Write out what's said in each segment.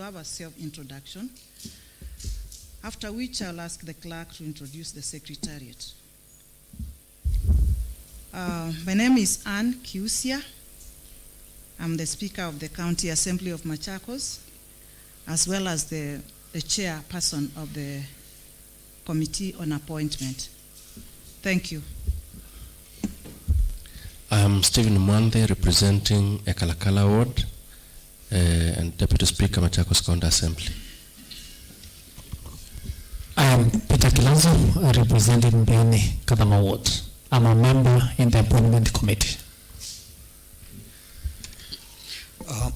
have a self-introduction, after which I'll ask the clerk to introduce the secretariat. My name is Ann Kiusia. I'm the Speaker of the County Assembly of Machakos, as well as the chairperson of the Committee on Appointment. Thank you. I'm Stephen Mwande, representing Ekalakala Ward and Deputy Speaker, Machakos County Assembly. I am Peter Kilonzo, representing MBUNGE Kadama Ward. I'm a member in the Appointment Committee.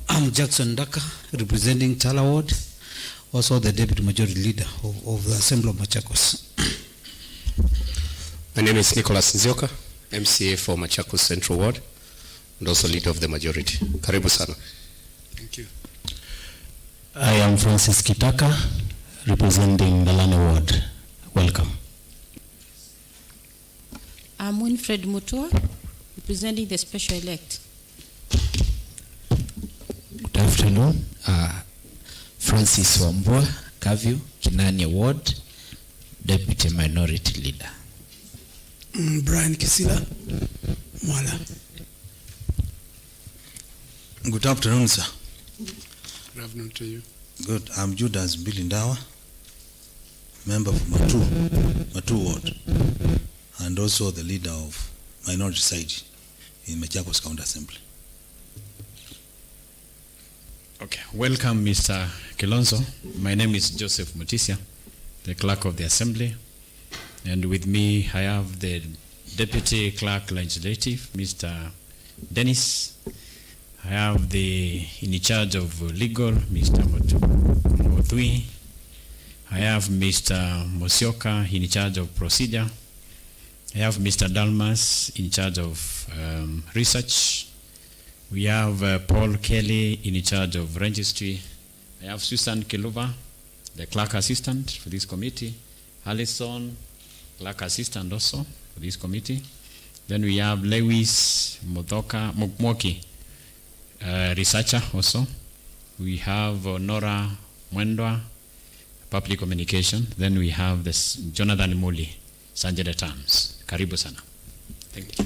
I'm Jackson Daka, representing Chala Ward, also the Deputy Majority Leader of the Assembly of Machakos. My name is Nicholas Nzioka, MCA for Machakos Central Ward, and also Leader of the Majority. Karibu sana. Thank you. I am Francis Kitaka, representing the Lane Ward. Welcome. I'm Winfred Mutua, representing the Special Elect. Good afternoon. Francis Wambua, Kavyu, Kinani Ward, Deputy Minority Leader. Brian Kisila, Mwala. Good afternoon, sir. Good afternoon to you. Good. I'm Judas Bilindawa, member of Matu Ward, and also the leader of Minority Society in Machakos County Assembly. Okay, welcome Mr. Kilonzo. My name is Joseph Mutisia, the Clerk of the Assembly. And with me, I have the Deputy Clerk Legislative, Mr. Dennis. I have the in charge of legal, Mr. Mothui. I have Mr. Mosioka in charge of procedure. I have Mr. Dalmas in charge of research. We have Paul Kelly in charge of registry. I have Susan Kiluva, the clerk assistant for this committee. Allison, clerk assistant also for this committee. Then we have Lewis Mokmoki, researcher also. We have Nora Mwendwa, public communication. Then we have this Jonathan Muli, Sanjay Terms. Karibu sana. Thank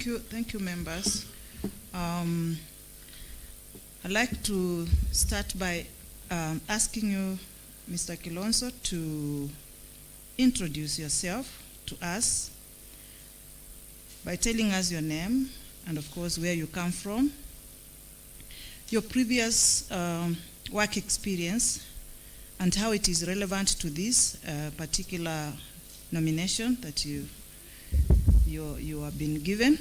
you. Thank you, members. I'd like to start by asking you, Mr. Kilonzo, to introduce yourself to us by telling us your name and, of course, where you come from, your previous work experience, and how it is relevant to this particular nomination that you have been given.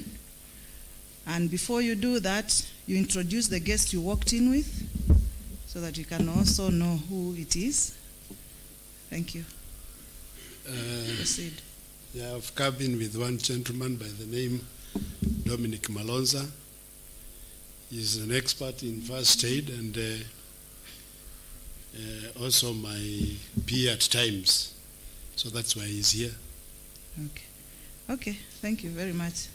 And before you do that, you introduce the guest you walked in with so that you can also know who it is. Thank you. Proceed. Yeah, I've come in with one gentleman by the name Dominic Malonza. He's an expert in first aid and also my peer at times. So that's why he's here. Okay, thank you very much.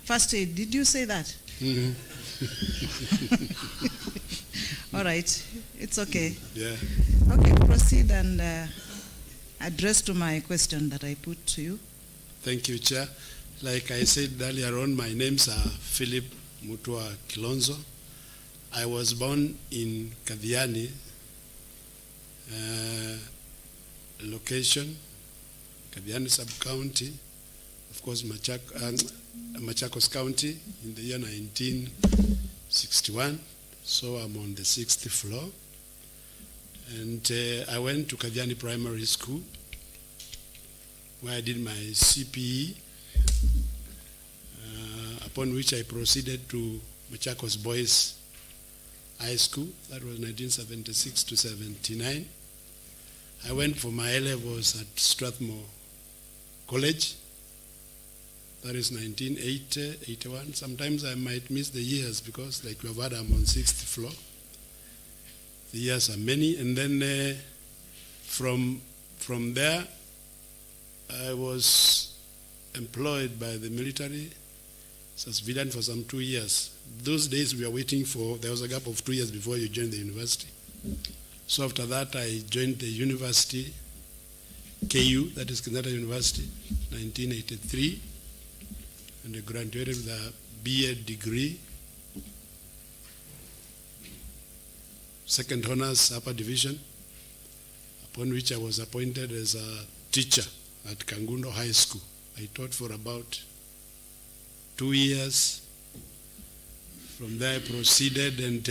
First aid, did you say that? Mm-hmm. All right, it's okay. Yeah. Okay, proceed and address to my question that I put to you. Thank you, Chair. Like I said earlier on, my names are Philip Mutua Kilonzo. I was born in Kadhiani, location, Kadhiani sub-county, of course Machakos County in the year 1961. So I'm on the 6th floor. And I went to Kadhiani Primary School where I did my CPE, upon which I proceeded to Machakos Boys High School. That was 1976 to 79. I went for my A-levels at Strathmore College. That is 1980, 81. Sometimes I might miss the years because, like you have heard, I'm on 6th floor. The years are many. And then from there, I was employed by the military as a civilian for some 2 years. Those days we were waiting for, there was a gap of 2 years before you joined the university. So after that I joined the university, KU, that is Kenyatta University, 1983, and I graduated with a BA degree, second honors upper division, upon which I was appointed as a teacher at Kangundo High School. I taught for about 2 years. From there I proceeded and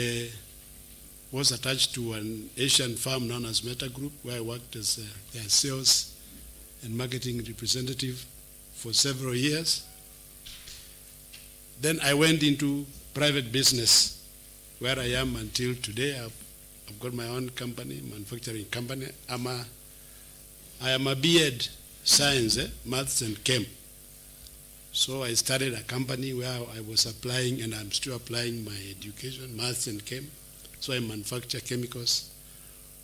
was attached to an Asian firm known as Meta Group, where I worked as their sales and marketing representative for several years. Then I went into private business, where I am until today. I've got my own company, manufacturing company. I am a B.Ed Science, Maths and Chem. So I started a company where I was applying, and I'm still applying my education, Maths and Chem. So I manufacture chemicals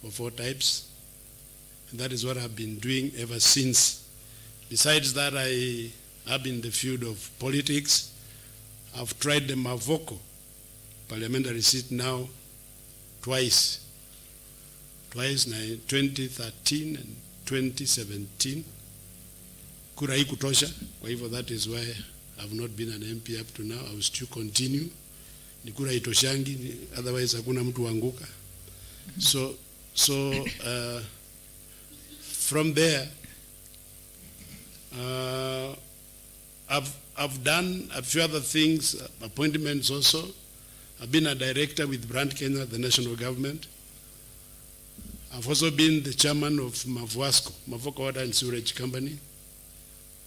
of all types. And that is what I've been doing ever since. Besides that, I have been in the field of politics. I've tried the MAVOCO parliamentary seat now twice, 2013 and 2017. Kura hii kutosha, kwa hivyo that is why I've not been an MP up to now. I will still continue. Ni kura itoshangi, otherwise hakuna mtu wanguka. So from there, I've done a few other things, appointments also. I've been a director with Brand Kenya, the national government. I've also been the chairman of MAVOASCO, Mavoko Water and Sewerage Company,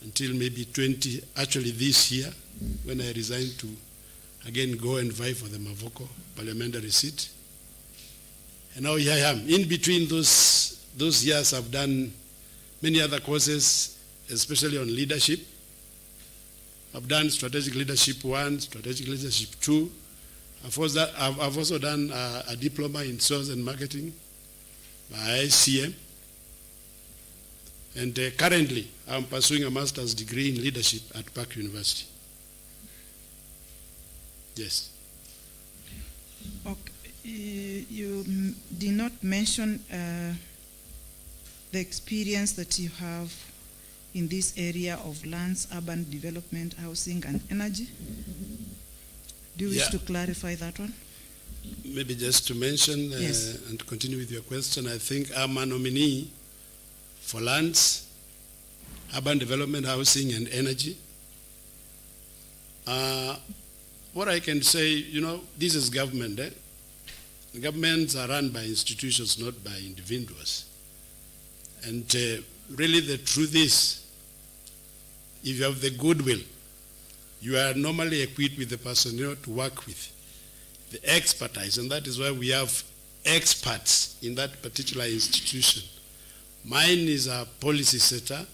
until maybe actually this year, when I resigned to again go and vie for the Mavoko parliamentary seat. And now here I am. In between those years, I've done many other courses, especially on leadership. I've done Strategic Leadership 1, Strategic Leadership 2. I've also done a diploma in sales and marketing by ICM. And currently, I'm pursuing a master's degree in leadership at Park University. Yes. Okay. You did not mention the experience that you have in this area of lands, urban development, housing, and energy. Do you wish to clarify that one? Maybe just to mention Yes. and to continue with your question, I think I'm a nominee for lands, urban development, housing, and energy. What I can say, this is government. Governments are run by institutions, not by individuals. And really the truth is, if you have the goodwill, you are normally equipped with the personnel to work with, the expertise, and that is why we have experts in that particular institution. Mine is a policy setter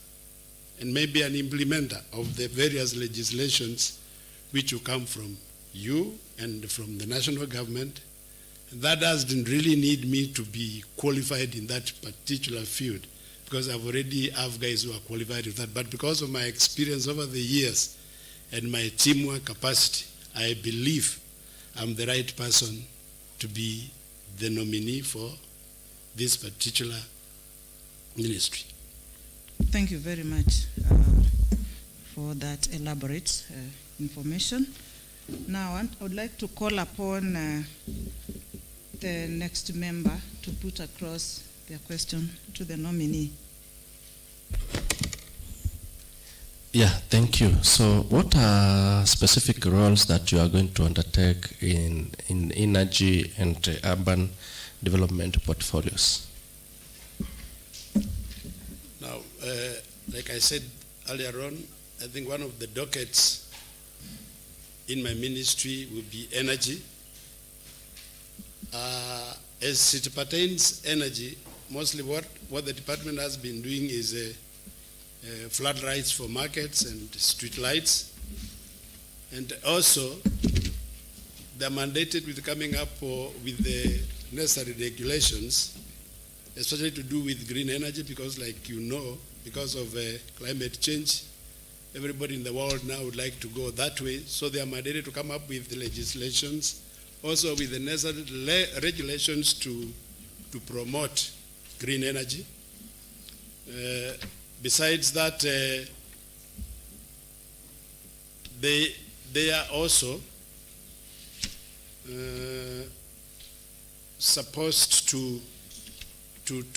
and maybe an implementer of the various legislations which will come from you and from the national government. And that doesn't really need me to be qualified in that particular field, because I've already have guys who are qualified with that. But because of my experience over the years and my teamwork capacity, I believe I'm the right person to be the nominee for this particular ministry. Thank you very much for that elaborate information. Now, I would like to call upon the next member to put across their question to the nominee. Yeah, thank you. So what are specific roles that you are going to undertake in energy and urban development portfolios? Now, like I said earlier on, I think one of the dockets in my ministry will be energy. As it pertains energy, mostly what the department has been doing is flood lights for markets and street lights. And also, they're mandated with coming up with the necessary regulations, especially to do with green energy, because like you know, because of climate change, Everybody in the world now would like to go that way, so they are mandated to come up with the legislations, also with the necessary regulations to promote green energy. Besides that, they are also supposed to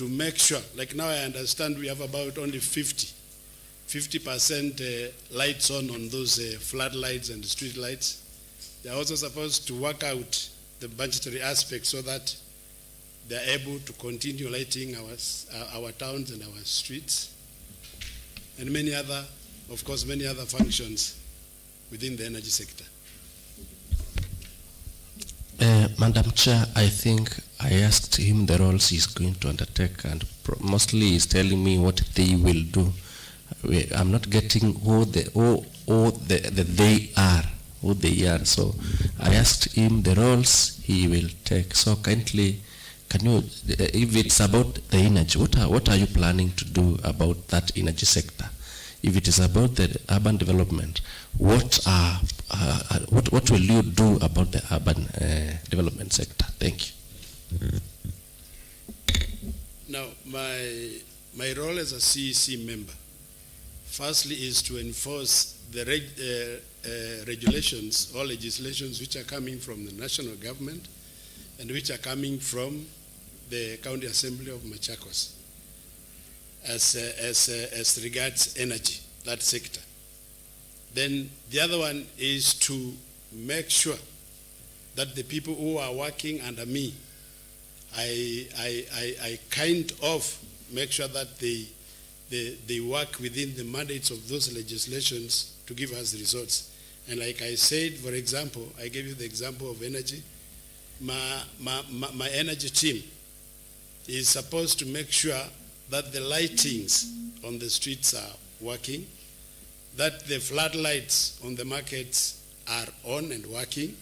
make sure, like now I understand we have about only 50% lights on those floodlights and street lights. They are also supposed to work out the budgetary aspects so that they are able to continue lighting our towns and our streets, and many other, of course, many other functions within the energy sector. Madam Chair, I think I asked him the roles he's going to undertake, and mostly he's telling me what they will do. I'm not getting who they are. So I asked him the roles he will take. So kindly, can you, if it's about the energy, what are you planning to do about that energy sector? If it is about the urban development, what will you do about the urban development sector? Thank you. Now, my role as a CEC member, firstly, is to enforce the regulations or legislations which are coming from the national government and which are coming from the County Assembly of Machakos as regards energy, that sector. Then the other one is to make sure that the people who are working under me, I kind of make sure that they work within the mandates of those legislations to give us the results. And like I said, for example, I gave you the example of energy. My energy team is supposed to make sure that the lightings on the streets are working, that the floodlights on the markets are on and working,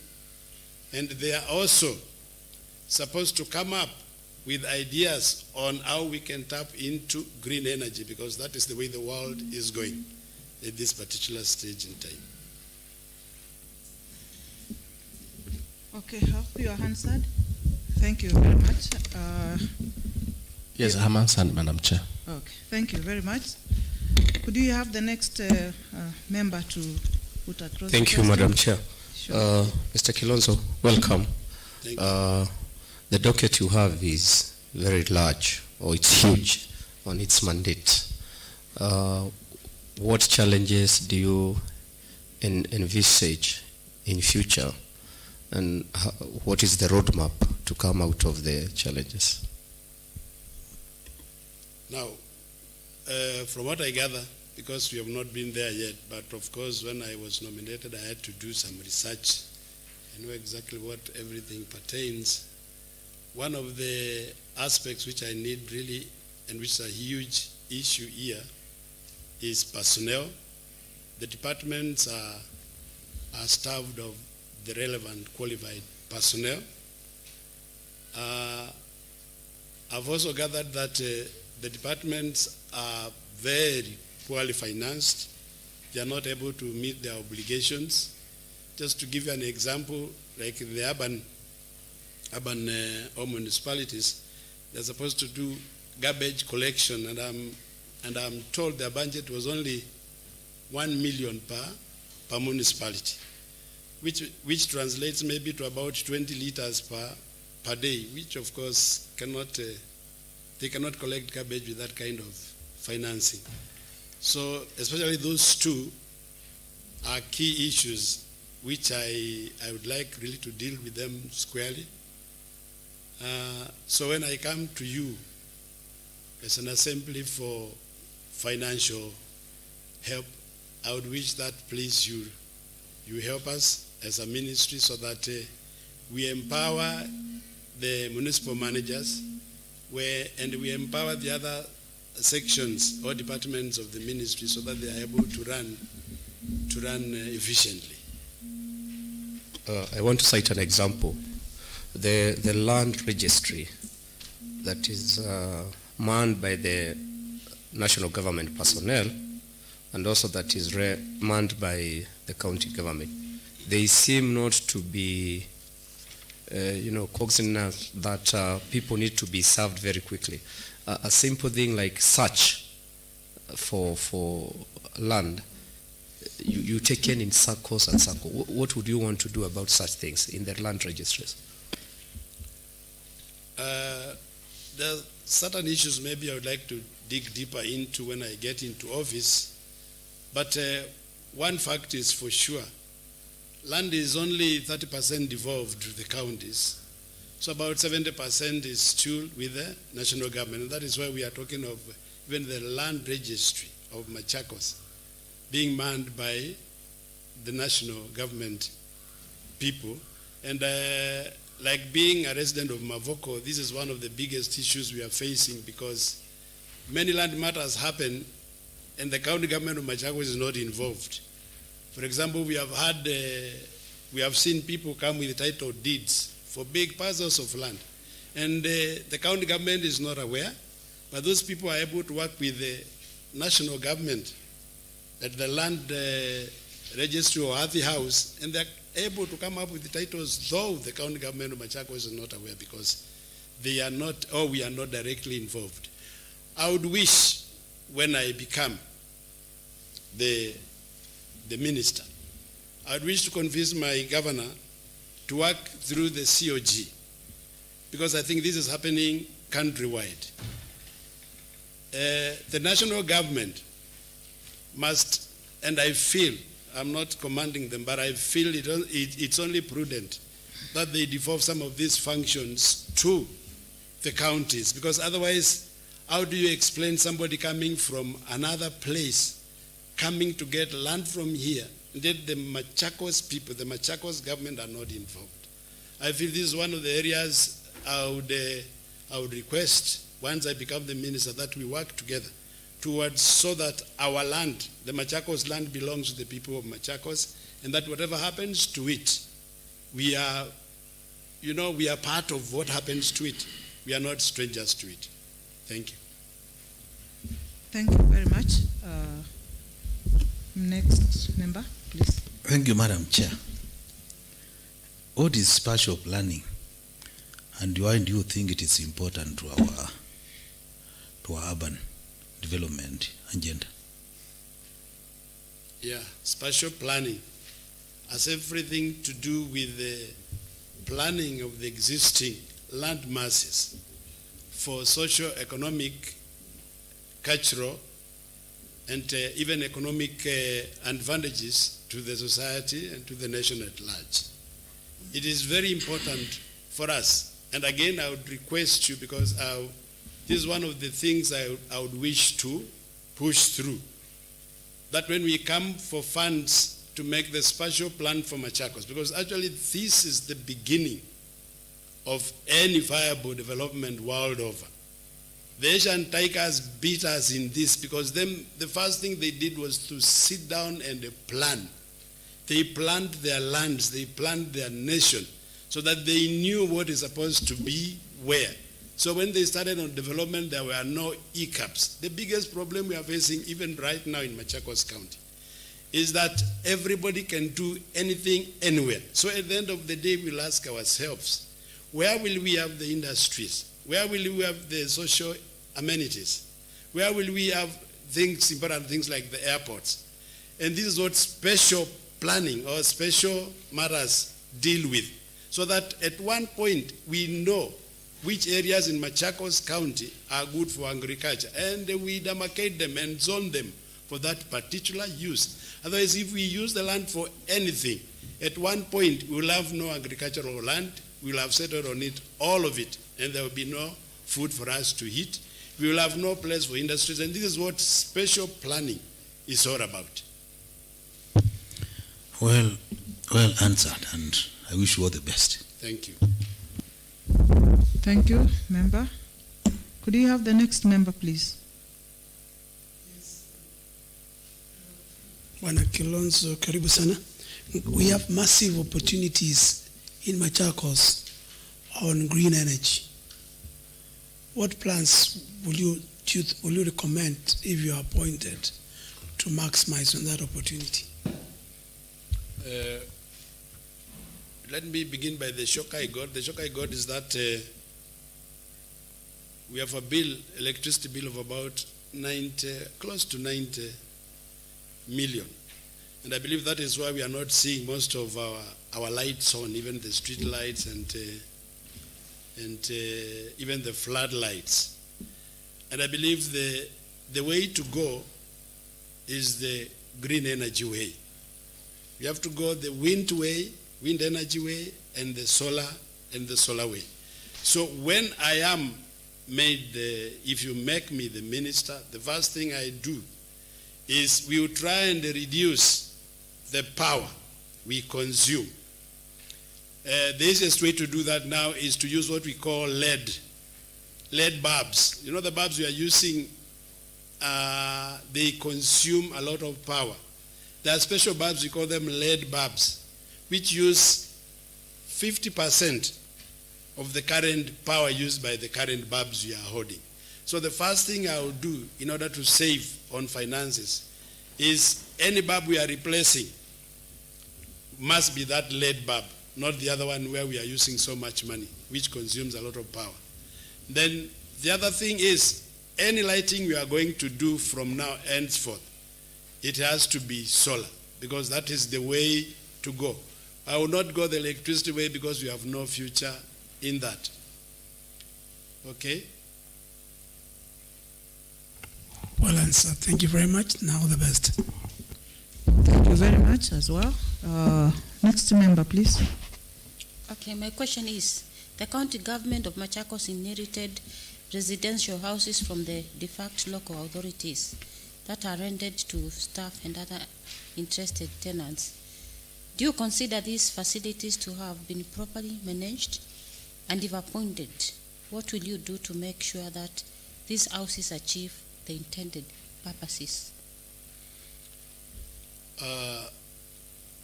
and they are also supposed to come up with ideas on how we can tap into green energy, because that is the way the world is going at this particular stage in time. Okay, have you answered? Thank you very much. Yes, I'm answered, Madam Chair. Okay, thank you very much. Could you have the next member to put across? Thank you, Madam Chair. Sure. Mr. Kilonzo, welcome. Thank you. The docket you have is very large, or it's huge on its mandate. What challenges do you envisage in future, and what is the roadmap to come out of the challenges? Now, from what I gather, because we have not been there yet, but of course when I was nominated I had to do some research. I know exactly what everything pertains. One of the aspects which I need really, and which is a huge issue here, is personnel. The departments are staffed of the relevant qualified personnel. I've also gathered that the departments are very poorly financed. They are not able to meet their obligations. Just to give you an example, like the urban or municipalities, they're supposed to do garbage collection, and I'm told their budget was only 1 million per municipality, which translates maybe to about 20 liters per day, which of course they cannot collect garbage with that kind of financing. So especially those two are key issues which I would like really to deal with them squarely. So when I come to you as an assembly for financial help, I would wish that please you help us as a ministry so that we empower the municipal managers and we empower the other sections or departments of the ministry so that they are able to run efficiently. I want to cite an example. The land registry that is manned by the national government personnel and also that is manned by the county government. They seem not to be, cognizant that people need to be served very quickly. A simple thing like search for land, you take in circles and circles. What would you want to do about such things in the land registries? There are certain issues maybe I would like to dig deeper into when I get into office. But one fact is for sure, land is only 30% devolved to the counties. So about 70% is still with the national government. And that is why we are talking of even the land registry of Machakos being manned by the national government people. And like being a resident of Mavoko, this is one of the biggest issues we are facing, because many land matters happen and the county government of Machakos is not involved. For example, we have seen people come with title deeds for big parcels of land, and the county government is not aware, but those people are able to work with the national government at the land registry or at the house, and they're able to come up with the titles, though the county government of Machakos is not aware, because they are not, or we are not directly involved. I would wish, when I become the minister, I would wish to convince my governor to work through the COG, because I think this is happening countrywide. The national government must, and I feel, I'm not commanding them, but I feel it's only prudent that they devolve some of these functions to the counties, because otherwise, how do you explain somebody coming from another place, coming to get land from here, and yet the Machakos people, the Machakos government are not involved? I feel this is one of the areas I would request, once I become the minister, that we work together towards, so that our land, the Machakos land, belongs to the people of Machakos, and that whatever happens to it, we are part of what happens to it. We are not strangers to it. Thank you. Thank you very much. Next member, please. Thank you, Madam Chair. What is spatial planning, and why do you think it is important to our urban development agenda? Yeah, spatial planning has everything to do with the planning of the existing land masses for socio-economic, cultural, and even economic advantages to the society and to the nation at large. It is very important for us. And again, I would request you, because this is one of the things I would wish to push through, that when we come for funds to make the spatial plan for Machakos, because actually this is the beginning of any viable development world over. The Asian tigers beat us in this, because the first thing they did was to sit down and plan. They planned their lands, they planned their nation, so that they knew what is supposed to be where. So when they started on development, there were no hiccups. The biggest problem we are facing, even right now in Machakos County, is that everybody can do anything, anywhere. So at the end of the day, we'll ask ourselves, where will we have the industries? Where will we have the social amenities? Where will we have things, important things like the airports? And this is what special planning or special matters deal with. So that at one point we know which areas in Machakos County are good for agriculture, and we demarcate them and zone them for that particular use. Otherwise, if we use the land for anything, at one point we will have no agricultural land, we will have settled on it, all of it, and there will be no food for us to eat. We will have no place for industries, and this is what special planning is all about. Well answered, and I wish you all the best. Thank you. Thank you, member. Could you have the next member, please? Bwana Kilonzo, karibu sana. We have massive opportunities in Machakos on green energy. What plans will you recommend, if you are appointed, to to maximize on that opportunity? Let me begin by the shock I got. The shock I got is that we have a bill, electricity bill of about 90, close to 90 million. And I believe that is why we are not seeing most of our lights on, even the street lights and even the floodlights. And I believe the way to go is the green energy way. We have to go the wind way, wind energy way, and the solar way. So when I am made, if you make me the minister, the first thing I do is we will try and reduce the power we consume. The easiest way to do that now is to use what we call LED bulbs. You know the bulbs we are using, they consume a lot of power. There are special bulbs, we call them LED bulbs, which use 50% of the current power used by the current bulbs we are holding. So the first thing I will do in order to save on finances is any bulb we are replacing must be that LED bulb, not the other one where we are using so much money, which consumes a lot of power. Then the other thing is any lighting we are going to do from now henceforth, it has to be solar, because that is the way to go. I will not go the electricity way because we have no future in that. Okay? Well answered. Thank you very much. Now the best. Thank you very much as well. Next member, please. Okay, my question is, the county government of Machakos inherited residential houses from the de facto local authorities that are rented to staff and other interested tenants. Do you consider these facilities to have been properly managed? And if appointed, what will you do to make sure that these houses achieve the intended purposes?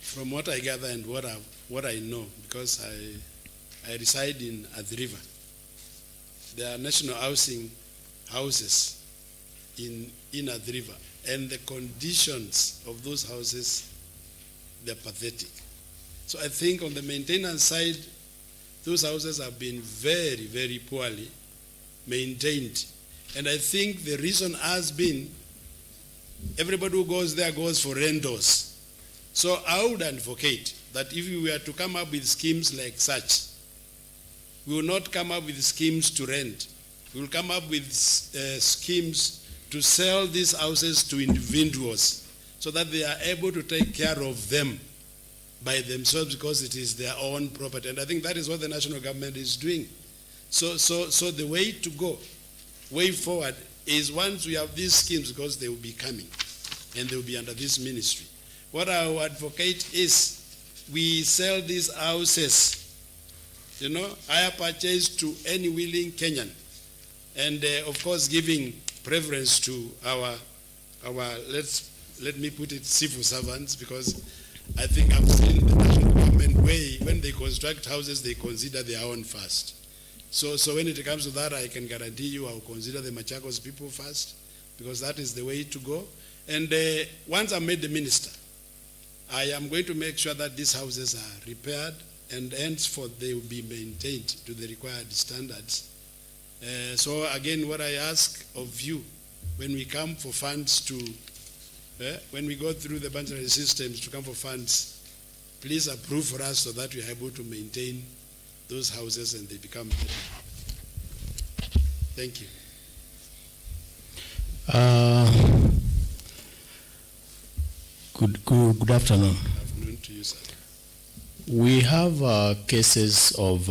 From what I gather and what I know, because I reside in Athi River, there are national housing houses in Athi River, and the conditions of those houses, they're pathetic. So I think on the maintenance side, those houses have been very, very poorly maintained. And I think the reason has been everybody who goes there goes for rentals. So I would advocate that if we were to come up with schemes like such, we will not come up with schemes to rent. We will come up with schemes to sell these houses to individuals so that they are able to take care of them by themselves because it is their own property. And I think that is what the national government is doing. So the way to go, way forward, is once we have these schemes, because they will be coming and they will be under this ministry. What I will advocate is we sell these houses, hire purchase to any willing Kenyan. And of course, giving preference to our let me put it, civil servants, because I think I've seen the national government way, when they construct houses, they consider their own first. So when it comes to that, I can guarantee you I'll consider the Machakos people first, because that is the way to go. And once I'm made the minister, I am going to make sure that these houses are repaired, and henceforth they will be maintained to the required standards. So again, what I ask of you, when we come for funds to, when we go through the budgetary systems to come for funds, please approve for us so that we are able to maintain those houses and they become better. Thank you. Good afternoon. Good afternoon to you, sir. We have cases of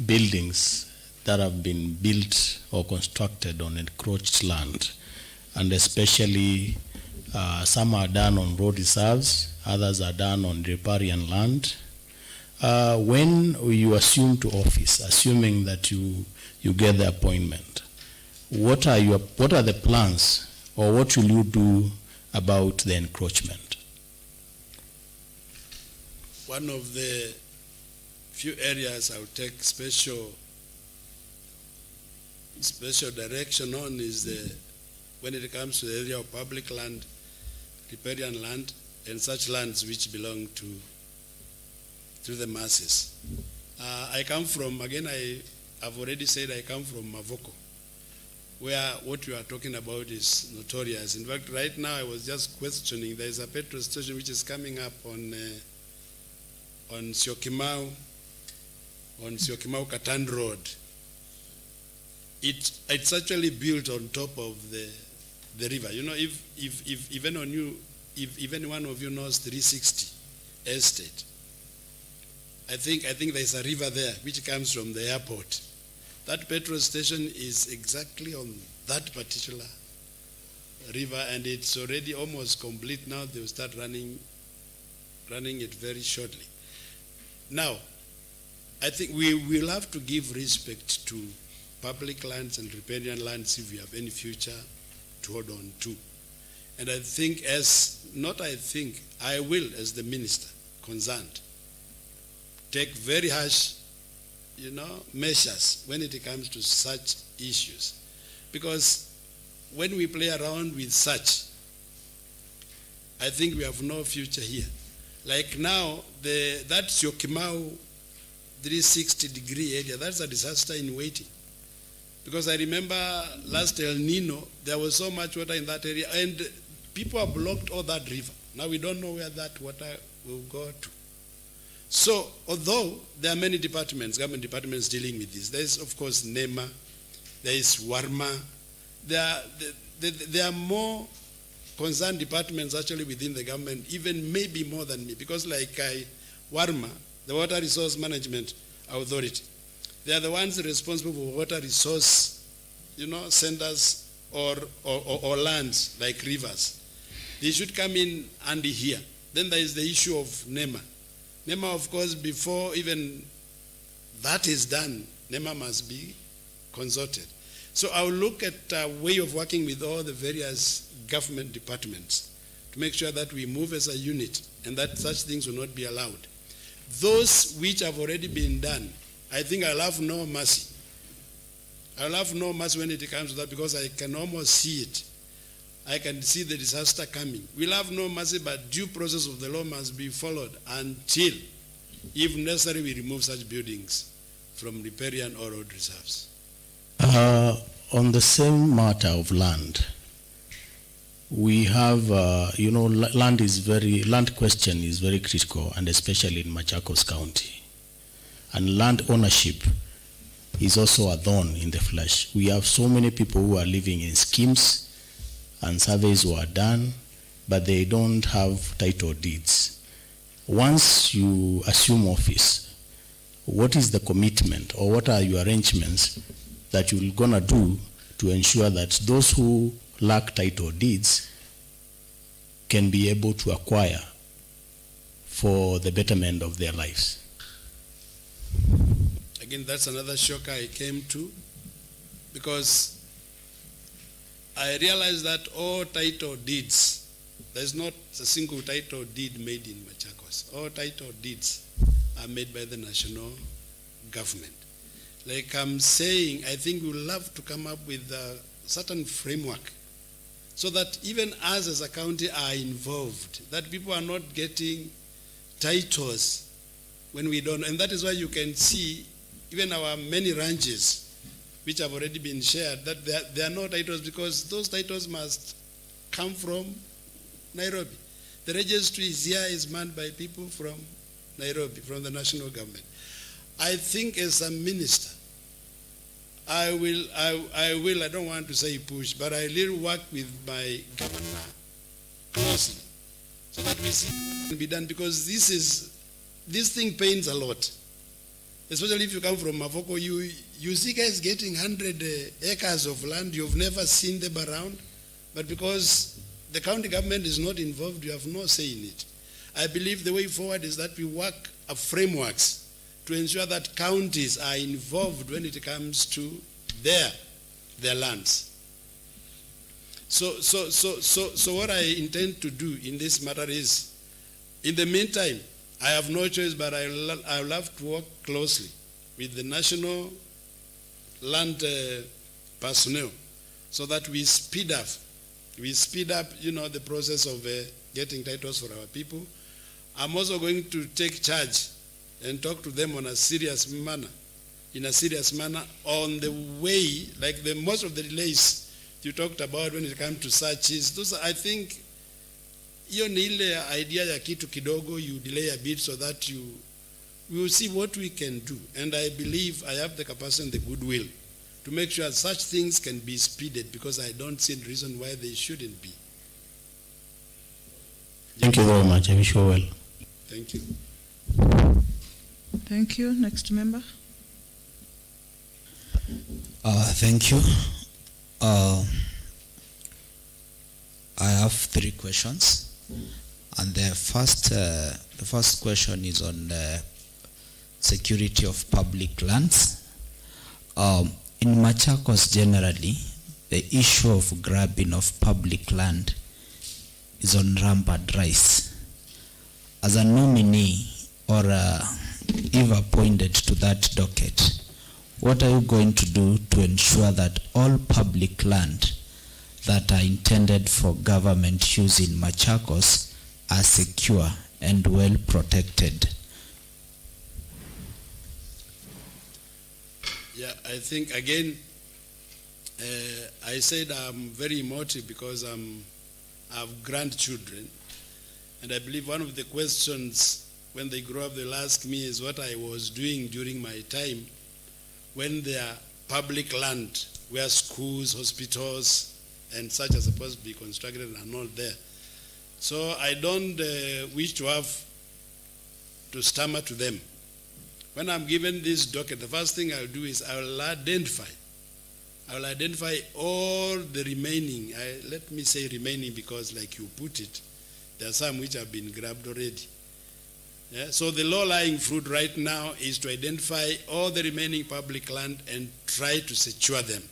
buildings that have been built or constructed on encroached land, and especially some are done on road reserves, others are done on riparian land. When you assume to office, assuming that you get the appointment, what are the plans, or what will you do about the encroachment? One of the few areas I will take special direction on is when it comes to the area of public land, riparian land and such lands which belong to the masses. I come from, again, I've already said I come from Mavoko, where what you are talking about is notorious. In fact, right now I was just questioning, there is a petrol station which is coming up on Syokimau Katan Road. It's actually built on top of the river. You know, if anyone of you knows 360 Estate, I think there's a river there which comes from the airport. That petrol station is exactly on that particular river, and it's already almost complete now. They'll start running it very shortly. Now, I think we will have to give respect to public lands and riparian lands if we have any future to hold on to. And I think I will, as the minister concerned, take very harsh, measures when it comes to such issues. Because when we play around with such, I think we have no future here. Like now, that Syokimau 360-degree area, that's a disaster in waiting. Because I remember last El Nino, there was so much water in that area, and people have blocked all that river. Now we don't know where that water will go to. So, although there are many departments, government departments dealing with this, there is, of course, NEMA, there is WARMA, there are more concerned departments actually within the government, even maybe more than me, because like WARMA, the Water Resource Management Authority, they are the ones responsible for water resource, centers or lands like rivers. They should come in handy here. Then there is the issue of NEMA. NEMA, of course, before even that is done, NEMA must be consulted. So I'll look at a way of working with all the various government departments to make sure that we move as a unit and that such things will not be allowed. Those which have already been done, I think I'll have no mercy. I'll have no mercy when it comes to that, because I can almost see it. I can see the disaster coming. We'll have no mercy, but due process of the law must be followed until, if necessary, we remove such buildings from riparian or road reserves. On the same matter of land, we have, land question is very critical, and especially in Machakos County. And land ownership is also a thorn in the flesh. We have so many people who are living in schemes, and surveys were done, but they don't have title deeds. Once you assume office, what is the commitment, or what are your arrangements that you're gonna do to ensure that those who lack title deeds can be able to acquire for the betterment of their lives? Again, that's another shock I came to, because I realized that all title deeds, there's not a single title deed made in Machakos. All title deeds are made by the national government. Like I'm saying, I think we'll have to come up with a certain framework so that even us as a county are involved, that people are not getting titles when we don't. And that is why you can see even our many ranches which have already been shared, that there are no titles, because those titles must come from Nairobi. The registry is manned by people from Nairobi, from the national government. I think as a minister, I don't want to say push, but I will work with my governor closely so that we see what can be done, because this thing pains a lot. Especially if you come from Mavoko, you see guys getting 100 acres of land, you've never seen them around, but because the county government is not involved, you have no say in it. I believe the way forward is that we work up frameworks to ensure that counties are involved when it comes to their lands. So what I intend to do in this matter is, in the meantime, I have no choice, but I will have to work closely with the national land personnel so that we speed up, the process of getting titles for our people. I'm also going to take charge and talk to them on a serious manner, in a serious manner, on the way, like most of the delays you talked about when it comes to searches. Those, I think, hiyo ni ile idea ya kitu kidogo, you delay a bit so that we will see what we can do. And I believe I have the capacity and the goodwill to make sure such things can be speeded, because I don't see any reason why they shouldn't be. Thank you very much. I wish you well. Thank you. Thank you. Next member. Thank you. I have 3 questions, and the first question is on the security of public lands. In Machakos generally, the issue of grabbing of public land is on rampant rise. As a nominee or if appointed to that docket, what are you going to do to ensure that all public land that are intended for government use in Machakos are secure and well protected? Yeah, I think again, I said I'm very emotive because I have grandchildren, and I believe one of the questions when they grow up they'll ask me is what I was doing during my time when there are public land where schools, hospitals, and such are supposed to be constructed and are not there. So I don't wish to have to stammer to them. When I'm given this docket, the first thing I'll do is I'll identify all the remaining, let me say remaining because like you put it, there are some which have been grabbed already. Yeah? So the low-lying fruit right now is to identify all the remaining public land and try to secure them.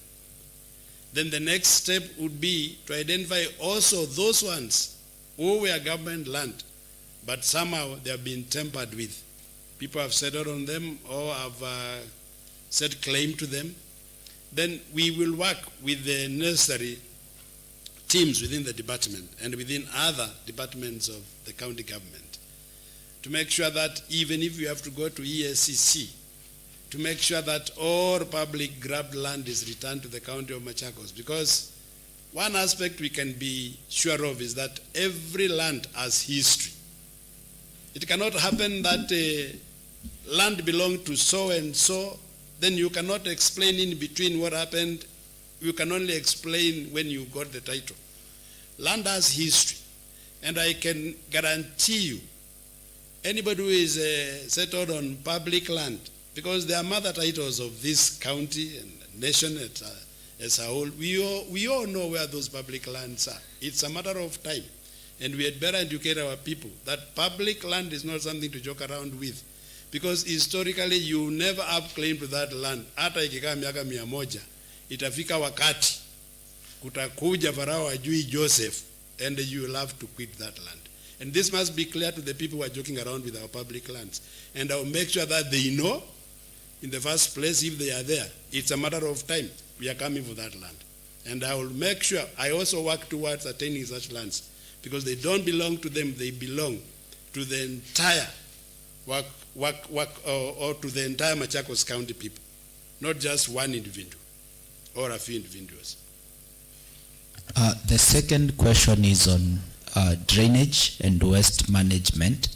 Then the next step would be to identify also those ones who were government land, but somehow they have been tampered with. People have settled on them or have set claim to them. Then we will work with the necessary teams within the department and within other departments of the county government to make sure that even if you have to go to ESCC, to make sure that all public grabbed land is returned to the county of Machakos. Because one aspect we can be sure of is that every land has history. It cannot happen that land belongs to so and so, then you cannot explain in between what happened. You can only explain when you got the title. Land has history, and I can guarantee you, anybody who is settled on public land, because they are mother titles of this county and nation as a whole, we all know where those public lands are. It's a matter of time, and we had better educate our people that public land is not something to joke around with. Because historically you never have claim to that land. Hata ikikaa miaka 100, itafika wakati kutakuja Farao ajui Joseph, and you will have to quit that land. And this must be clear to the people who are joking around with our public lands. And I will make sure that they know, in the first place, if they are there, it's a matter of time. We are coming for that land. And I will make sure I also work towards attaining such lands, because they don't belong to them, they belong to the entire or to the entire Machakos County people, not just one individual or a few individuals. The second question is on drainage and waste management.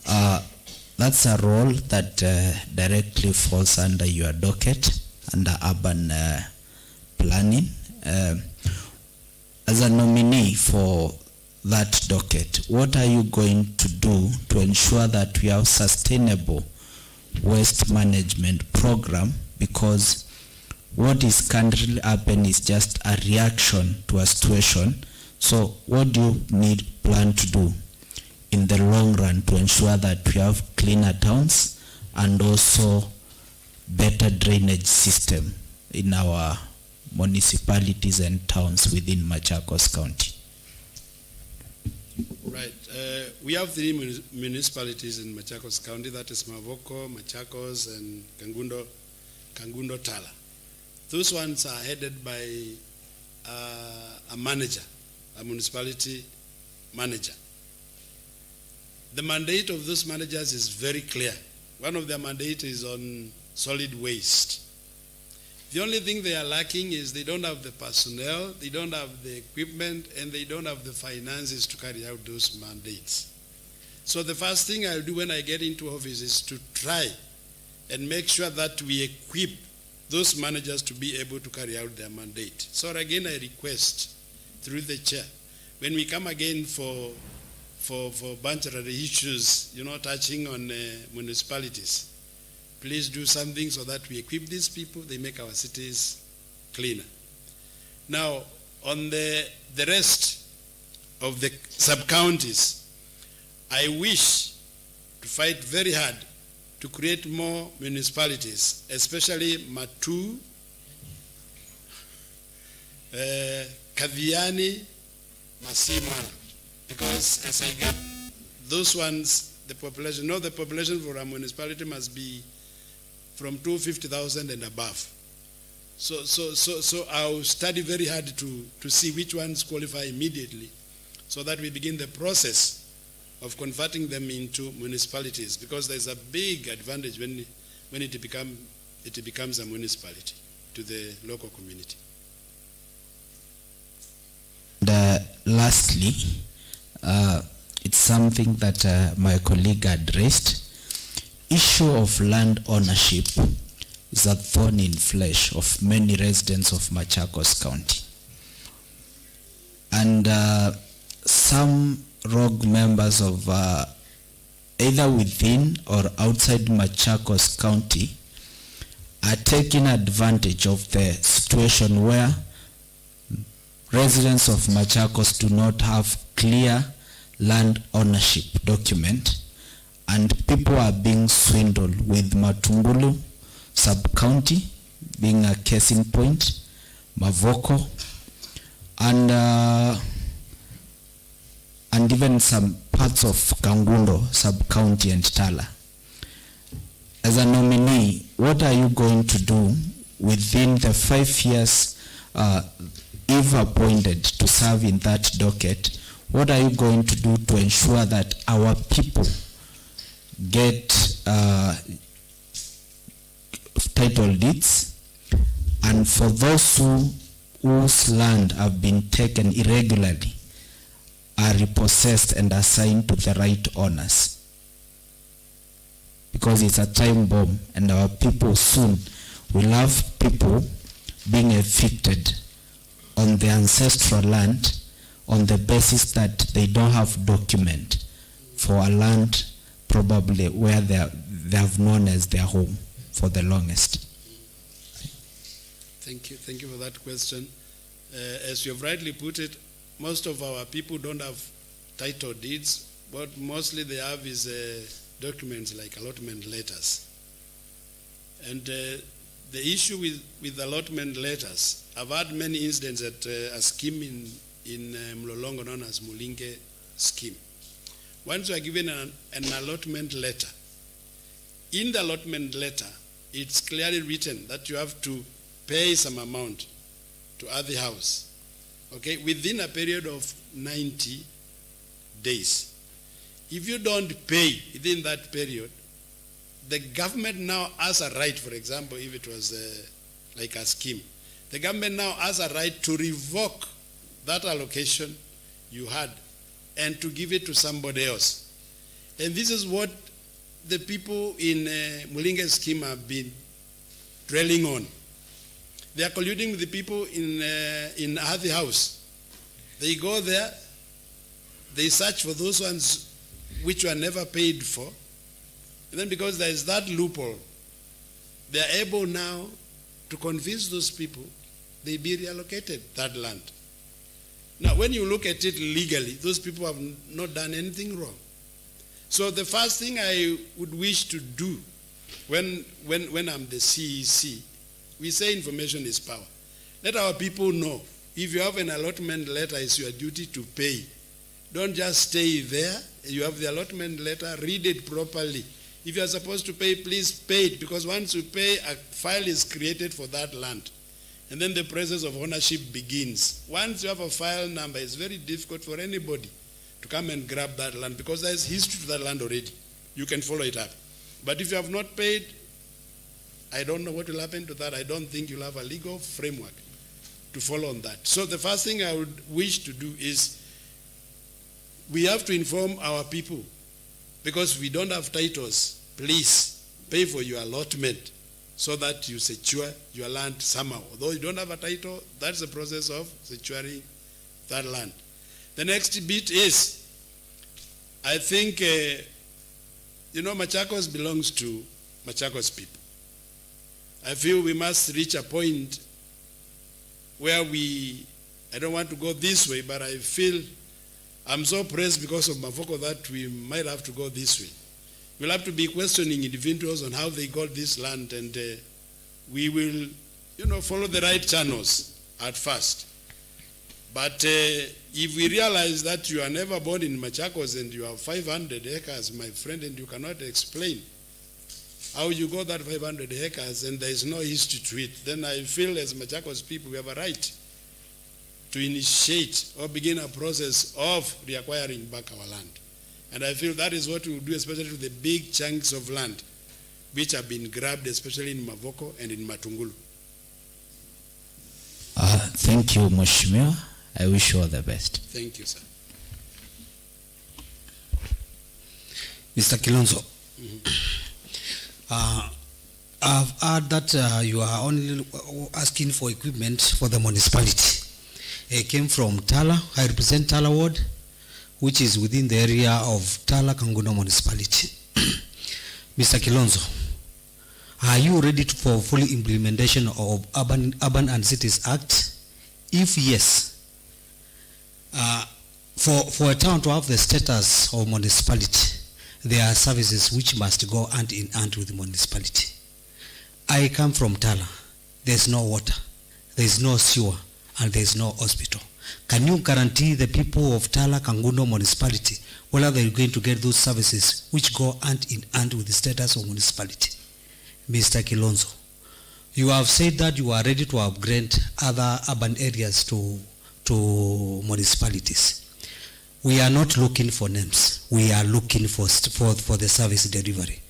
That's a role that directly falls under your docket, under urban planning. As a nominee for that docket, what are you going to do to ensure that we have sustainable waste management program? Because what is currently happening is just a reaction to a situation. So what do you plan to do in the long run to ensure that we have cleaner towns and also better drainage system in our municipalities and towns within Machakos County? Right. We have 3 municipalities in Machakos County, that is Mavoko, Machakos, and Kangundo Tala. Those ones are headed by a manager, a municipality manager. The mandate of those managers is very clear. One of their mandates is on solid waste. The only thing they are lacking is they don't have the personnel, they don't have the equipment, and they don't have the finances to carry out those mandates. So the first thing I'll do when I get into office is to try and make sure that we equip those managers to be able to carry out their mandate. So again, I request through the chair, when we come again for budgetary issues, touching on municipalities, please do something so that we equip these people, they make our cities cleaner. Now, on the rest of the sub-counties, I wish to fight very hard to create more municipalities, especially Matu, Kaviani, Masima, because as I get those ones, the population for a municipality must be from 250,000 and above. So I'll study very hard to see which ones qualify immediately, so that we begin the process of converting them into municipalities, because there's a big advantage when it becomes a municipality to the local community. Lastly, it's something that my colleague addressed. Issue of land ownership is a thorn in flesh of many residents of Machakos County. And some rogue members of either within or outside Machakos County are taking advantage of the situation where residents of Machakos do not have clear land ownership document, and people are being swindled, with Matungulu sub-county being a case in point, Mavoko, and even some parts of Kangundo sub-county and Tala. As a nominee, what are you going to do within the 5 years if appointed to serve in that docket? What are you going to do to ensure that our people get title deeds, and for those whose land have been taken irregularly are repossessed and assigned to the right owners? Because it's a time bomb, and our people soon will have people being evicted on the ancestral land on the basis that they don't have document for a land probably where they have known as their home for the longest. Thank you for that question. As you have rightly put it, most of our people don't have title deeds. What mostly they have is documents like allotment letters. And the issue with allotment letters, I've had many incidents at a scheme in Mlolongo known as Mulinge scheme. Once you are given an allotment letter, in the allotment letter, it's clearly written that you have to pay some amount to add the house, okay, within a period of 90 days. If you don't pay within that period, the government now has a right, for example, if it was like a scheme, the government now has a right to revoke that allocation you had and to give it to somebody else. And this is what the people in Mulinge scheme have been dwelling on. They are colluding with the people in Adi House. They go there, they search for those ones which were never paid for, and then because there is that loophole, they are able now to convince those people they be reallocated that land. Now, when you look at it legally, those people have not done anything wrong. So the first thing I would wish to do when I'm the CEC, we say information is power. Let our people know, if you have an allotment letter, it's your duty to pay. Don't just stay there. You have the allotment letter, read it properly. If you are supposed to pay, please pay it, because once you pay, a file is created for that land. And then the process of ownership begins. Once you have a file number, it's very difficult for anybody to come and grab that land because there is history to that land already. You can follow it up. But if you have not paid, I don't know what will happen to that. I don't think you'll have a legal framework to follow on that. So the first thing I would wish to do is we have to inform our people because we don't have titles. Please pay for your allotment so that you secure your land somehow. Although you don't have a title, that's the process of securing that land. The next bit is, I think, Machakos belongs to Machakos people. I feel we must reach a point where I don't want to go this way, but I feel I'm so pressed because of Mavoko that we might have to go this way. We'll have to be questioning individuals on how they got this land, and we will, follow the right channels at first. But if we realize that you are never born in Machakos and you have 500 acres, my friend, and you cannot explain how you got that 500 acres and there is no history to it, then I feel as Machakos people we have a right to initiate or begin a process of reacquiring back our land. And I feel that is what we will do, especially to the big chunks of land which have been grabbed, especially in Mavoko and in Matungulu. Thank you, Mheshimiwa. I wish you all the best. Thank you, sir. Mr. Kilonzo, I've heard that you are only asking for equipment for the municipality. I came from Tala. I represent Tala Ward, which is within the area of Tala Kangundo municipality. Mr. Kilonzo, are you ready for full implementation of Urban and Cities Act? If yes, for a town to have the status of municipality, there are services which must go hand in hand with the municipality. I come from Tala. There's no water, there's no sewer, and there's no hospital. Can you guarantee the people of Tala Kangundo municipality whether they're going to get those services which go hand in hand with the status of municipality? Mr. Kilonzo, you have said that you are ready to upgrade other urban areas to municipalities. We are not looking for names. We are looking for the service delivery.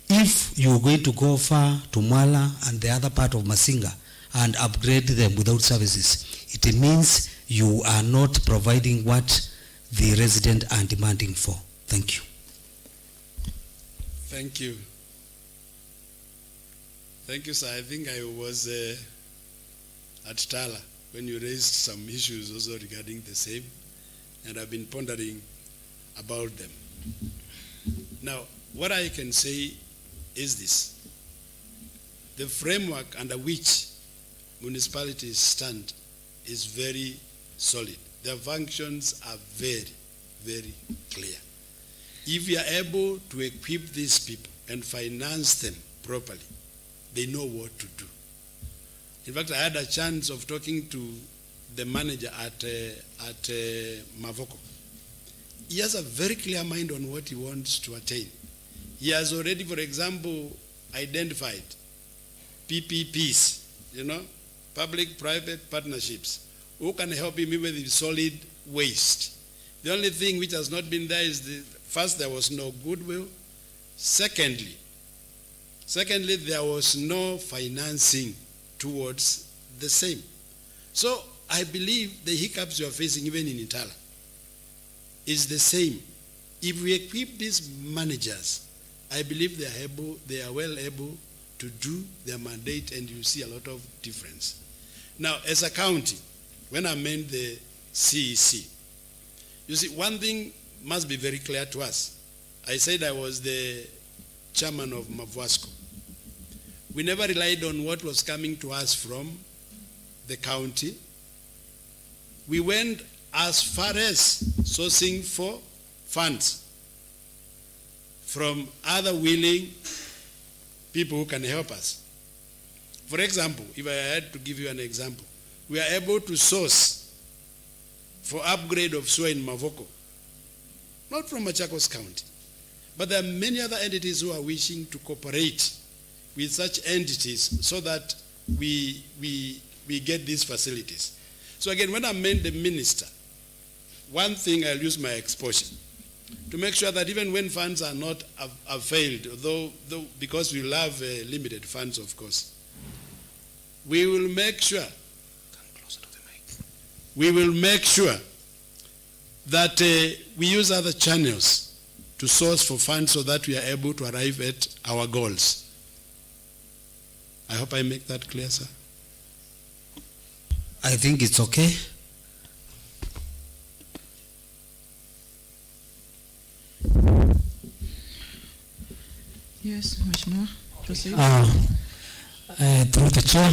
If you're going to go far to Mala and the other part of Masinga and upgrade them without services, it means you are not providing what the residents are demanding for. Thank you. Thank you. Thank you, sir. I think I was at Tala when you raised some issues also regarding the same, and I've been pondering about them. Now, what I can say is this. The framework under which municipalities stand is very solid. Their functions are very, very clear. If we are able to equip these people and finance them properly, they know what to do. In fact, I had a chance of talking to the manager at Mavoko. He has a very clear mind on what he wants to attain. He has already, for example, identified PPPs, public-private partnerships, who can help him with the solid waste. The only thing which has not been there is first, there was no goodwill. Secondly, there was no financing towards the same. So I believe the hiccups you are facing even in Itala is the same. If we equip these managers, I believe they are well able to do their mandate, and you see a lot of difference. Now, as a county, when I meant the CEC, you see, one thing must be very clear to us. I said I was the chairman of MWASCO. We never relied on what was coming to us from the county. We went as far as sourcing for funds from other willing people who can help us. For example, if I had to give you an example, we are able to source for upgrade of sewer in Mavoko, not from Machakos County, but there are many other entities who are wishing to cooperate with such entities so that we get these facilities. So again, when I met the minister, one thing I'll use my exposure to make sure that even when funds are not have failed, though because we will have limited funds, of course, we will make sure. We will make sure that we use other channels to source for funds so that we are able to arrive at our goals. I hope I make that clear, sir. I think it's okay. Yes, Mheshimiwa, proceed. Through the chair,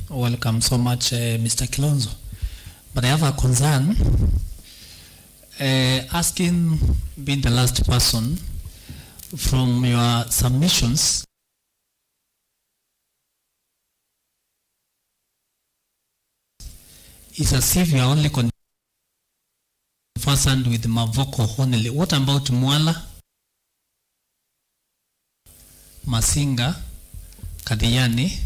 welcome so much, Mr. Kilonzo. But I have a concern, asking, being the last person, from your submissions, it's as if you are only concerned with Mavoko only. What about Mwala, Masinga, Kadiyani,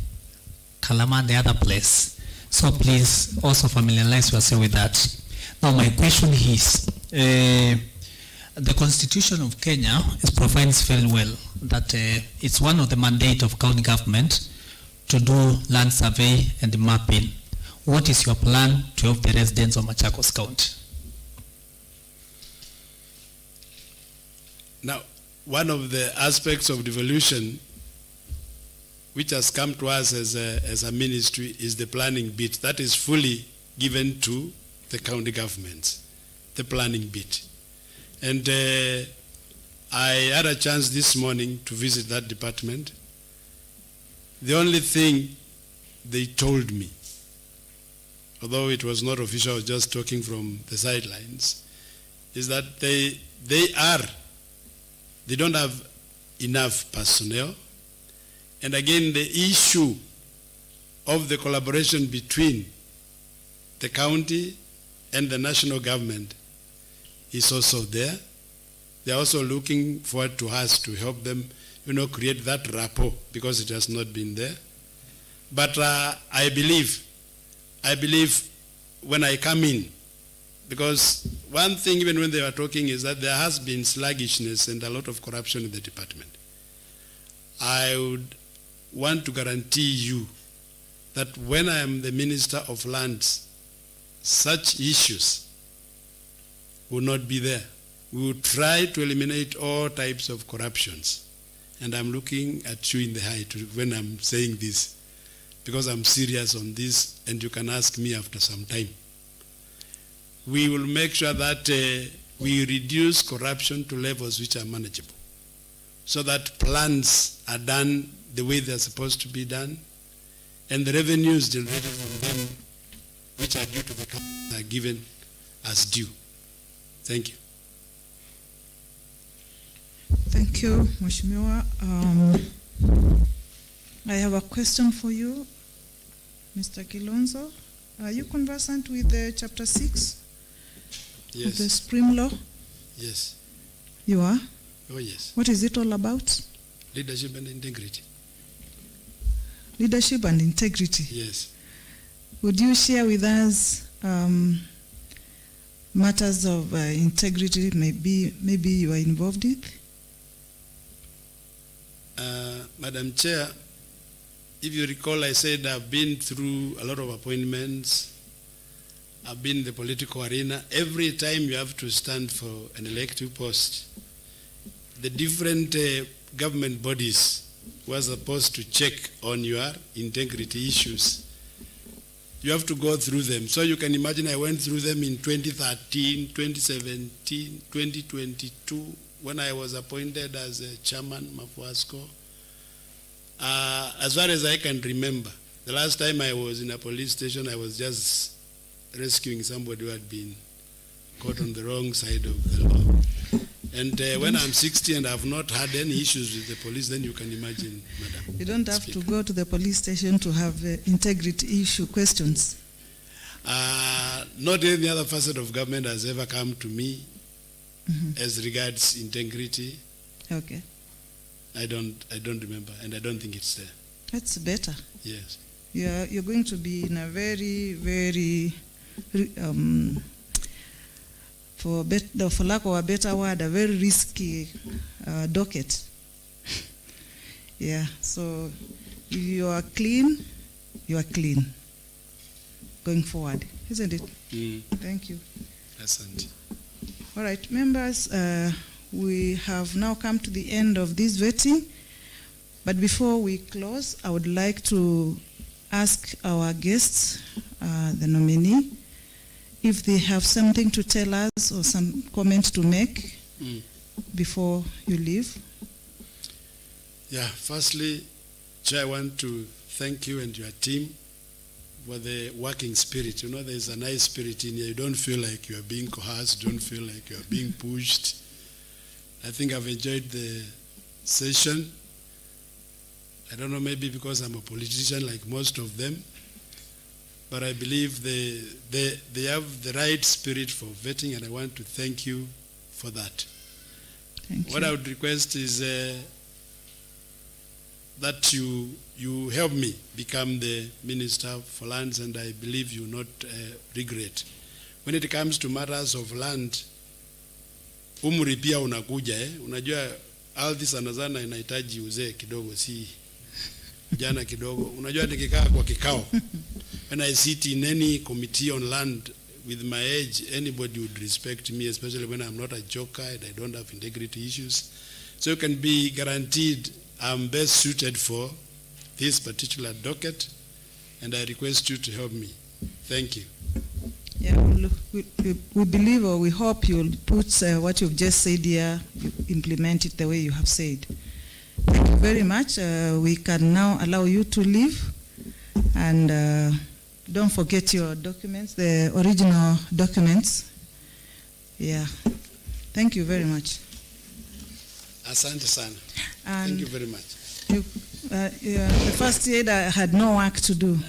Kalama, and the other place? So please also familiarize yourself with that. Now my question is, the Constitution of Kenya provides very well that it's one of the mandate of county government to do land survey and mapping. What is your plan to help the residents of Machakos County? Now, one of the aspects of devolution which has come to us as a ministry is the planning bit. That is fully given to the county governments, the planning bit. And I had a chance this morning to visit that department. The only thing they told me, although it was not official, I was just talking from the sidelines, is that they don't have enough personnel. And again, the issue of the collaboration between the county and the national government is also there. They are also looking forward to us to help them, create that rapport, because it has not been there. But I believe when I come in, because one thing, even when they were talking, is that there has been sluggishness and a lot of corruption in the department. I would want to guarantee you that when I am the Minister of Lands, such issues will not be there. We will try to eliminate all types of corruptions. And I'm looking at you in the eye when I'm saying this, because I'm serious on this, and you can ask me after some time. We will make sure that we reduce corruption to levels which are manageable, so that plans are done the way they're supposed to be done, and the revenues generated from them, which are due to the company, are given as due. Thank you. Thank you, Mheshimiwa. I have a question for you, Mr. Kilonzo. Are you conversant with chapter 6 of the Supreme Law? Yes. You are? Oh, yes. What is it all about? Leadership and integrity. Leadership and integrity. Yes. Would you share with us matters of integrity maybe you are involved with? Madam Chair, if you recall, I said I've been through a lot of appointments. I've been in the political arena. Every time you have to stand for an elective post, the different government bodies were supposed to check on your integrity issues. You have to go through them. So you can imagine I went through them in 2013, 2017, 2022, when I was appointed as a chairman, Mafuasco. As far as I can remember, the last time I was in a police station, I was just rescuing somebody who had been caught on the wrong side of the law. And when I'm 60 and I've not had any issues with the police, then you can imagine, Madam. You don't have to go to the police station to have integrity issue questions. Not any other facet of government has ever come to me as regards integrity. Okay. I don't remember, and I don't think it's there. That's better. Yes. You're going to be in a very, very for lack of a better word, a very risky docket. Yeah, so if you are clean, you are clean going forward, isn't it? Thank you. Asante. All right, members, we have now come to the end of this vetting. But before we close, I would like to ask our guests, the nominee, if they have something to tell us or some comment to make before you leave. Yeah, firstly, Chair, I want to thank you and your team for the working spirit. You know, there's a nice spirit in here. You don't feel like you are being coerced, you don't feel like you are being pushed. I think I've enjoyed the session. I don't know, maybe because I'm a politician like most of them, but I believe they have the right spirit for vetting, and I want to thank you for that. Thank you. What I would request is that you help me become the Minister for Lands, and I believe you will not regret. When it comes to matters of land, umri pia unakuja unajua ardhi sana sana inahitaji uzee kidogo, si jana kidogo. Unajua nikikaa kwa kikao, when I sit in any committee on land with my age, anybody would respect me, especially when I'm not a joker and I don't have integrity issues. So you can be guaranteed I'm best suited for this particular docket, and I request you to help me. Thank you. Yeah, we believe or we hope you'll put what you've just said here, you implement it the way you have said. Thank you very much. We can now allow you to leave, and don't forget your documents, the original documents. Yeah, thank you very much. Asante sana. And thank you very much. The first aid had no work to do.